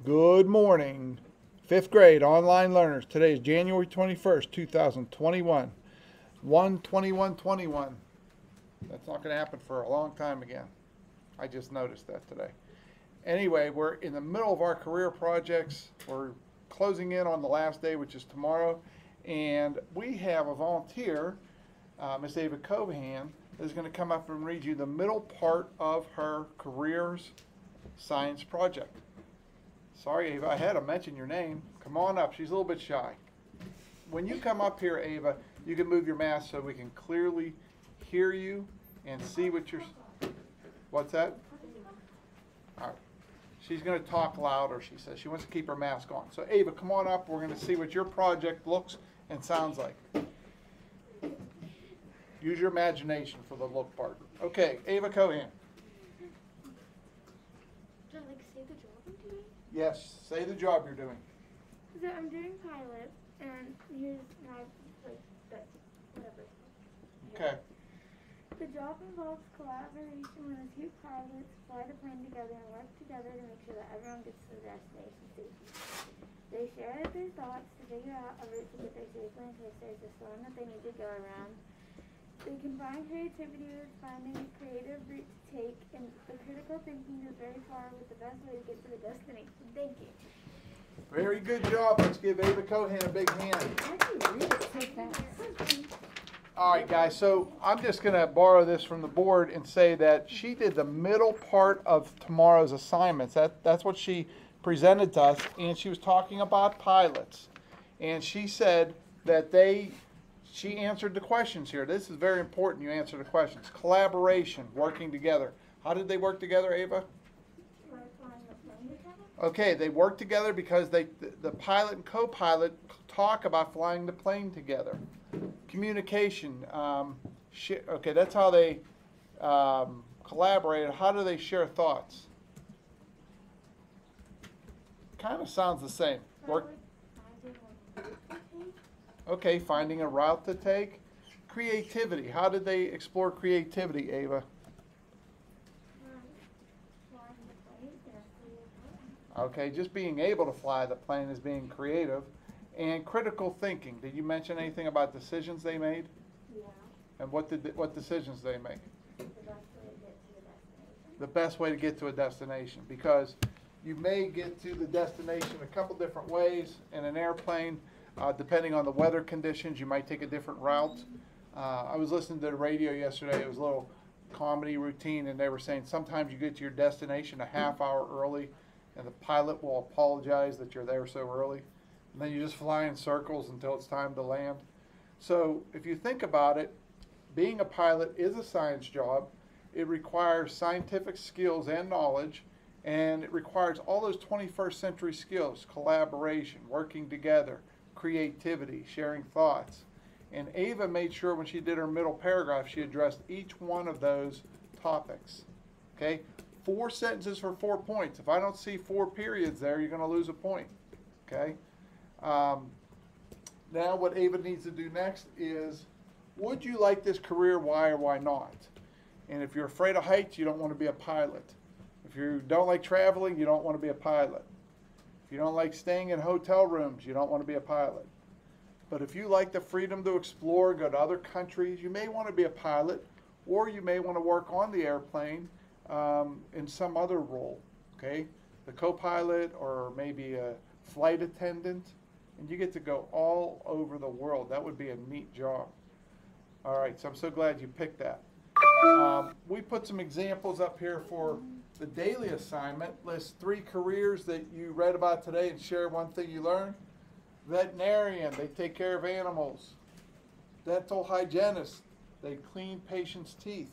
Good morning, fifth grade online learners. Today is January 21st, 2021, 1/21/21. That's not going to happen for a long time again. I just noticed that today. Anyway, we're in the middle of our career projects. We're closing in on the last day, which is tomorrow. And we have a volunteer, Miss Ava Covahan, is going to come up and read you the middle part of her careers science project. Sorry, Ava, I had to mention your name. Come on up. She's a little bit shy. When you come up here, Ava, you can move your mask so we can clearly hear you and see what you're... What's that? All right. She's going to talk louder, she says. She wants to keep her mask on. So, Ava, come on up. We're going to see what your project looks and sounds like. Use your imagination for the look part. Okay, Ava Cohan. Should I say the job I'm doing? Yes, say the job you're doing. So I'm doing pilot, and here's my, whatever. Okay. The job involves collaboration when the two pilots fly the plane together and work together to make sure that everyone gets to the destination safely. They share their thoughts to figure out a route to get there safely in case there's a storm that they need to go around. They combine creativity with finding a creative route to take, and the critical thinking goes very far with the best way to get to the destination. Thank you. Very good job. Let's give Ava Cohan a big hand. How do you read it so fast? All right, guys, so I'm just going to borrow this from the board and say that she did the middle part of tomorrow's assignments. That's what she presented to us, and she was talking about pilots. And she said that she answered the questions here. This is very important, you answer the questions. Collaboration, working together. How did they work together, Ava? Okay, they work together because the pilot and co-pilot talk about flying the plane together. Communication. Okay, that's how they collaborate. How do they share thoughts? Kind of sounds the same. Okay, finding a route to take. Creativity. How did they explore creativity, Ava? Okay, just being able to fly the plane is being creative. And critical thinking. Did you mention anything about decisions they made? Yeah. And what decisions they make? The best way to get to The best way to get to the destination. a destination, because you may get to the destination a couple different ways in an airplane. Depending on the weather conditions, you might take a different route. I was listening to the radio yesterday. It was a little comedy routine, and they were saying sometimes you get to your destination a half hour early, and the pilot will apologize that you're there so early. And then you just fly in circles until it's time to land. So if you think about it, being a pilot is a science job. It requires scientific skills and knowledge, and it requires all those 21st century skills: collaboration, working together, creativity, sharing thoughts. And Ava made sure when she did her middle paragraph, she addressed each one of those topics. Okay? 4 sentences for 4 points. If I don't see 4 periods there, you're going to lose a point. Okay? Now what Ava needs to do next is, would you like this career, why or why not? And if you're afraid of heights, you don't want to be a pilot. If you don't like traveling, you don't want to be a pilot. If you don't like staying in hotel rooms, you don't want to be a pilot. But if you like the freedom to explore, go to other countries, you may want to be a pilot, or you may want to work on the airplane in some other role, okay? The co-pilot, or maybe a flight attendant, and you get to go all over the world. That would be a neat job. All right, so I'm so glad you picked that. We put some examples up here for the daily assignment. List 3 careers that you read about today and share one thing you learned. Veterinarian, they take care of animals. Dental hygienist, they clean patients' teeth.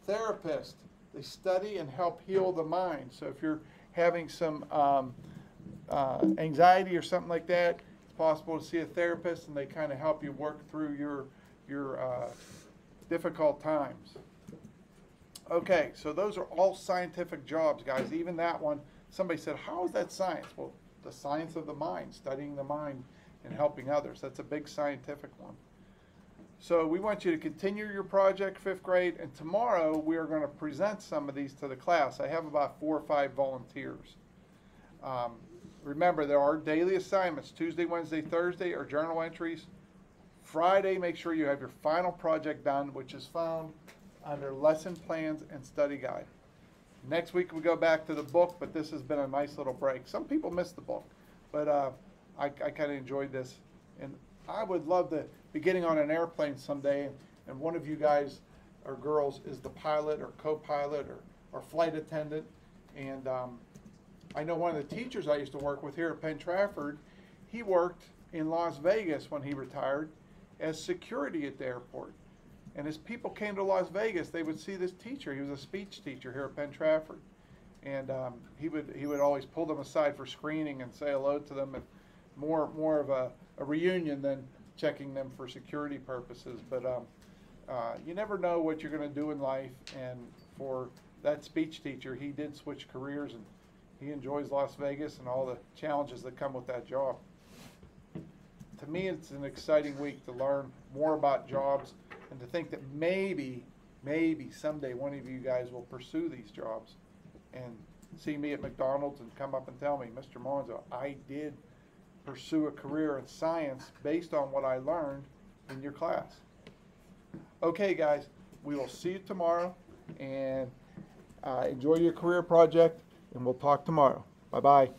Therapist, they study and help heal the mind. So if you're having some anxiety or something like that, it's possible to see a therapist, and they kind of help you work through your difficult times. Okay, so those are all scientific jobs, guys. Even that one, somebody said, how is that science? Well, the science of the mind, studying the mind and helping others. That's a big scientific one. So we want you to continue your project, 5th grade, and tomorrow we are going to present some of these to the class. I have about 4 or 5 volunteers. Remember, there are daily assignments. Tuesday, Wednesday, Thursday are journal entries. Friday, make sure you have your final project done, which is found under lesson plans and study guide. Next week we go back to the book, but this has been a nice little break. Some people miss the book, but I kind of enjoyed this. And I would love to be getting on an airplane someday, and one of you guys or girls is the pilot or co-pilot or flight attendant. And I know one of the teachers I used to work with here at Penn Trafford, he worked in Las Vegas when he retired as security at the airport. And as people came to Las Vegas, they would see this teacher. He was a speech teacher here at Penn Trafford. And he would always pull them aside for screening and say hello to them, and more of a reunion than checking them for security purposes. But you never know what you're going to do in life. And for that speech teacher, he did switch careers, and he enjoys Las Vegas and all the challenges that come with that job. To me, it's an exciting week to learn more about jobs and to think that maybe someday one of you guys will pursue these jobs and see me at McDonald's and come up and tell me, Mr. Monzo, I did pursue a career in science based on what I learned in your class. Okay, guys, we will see you tomorrow, and enjoy your career project, and we'll talk tomorrow. Bye-bye.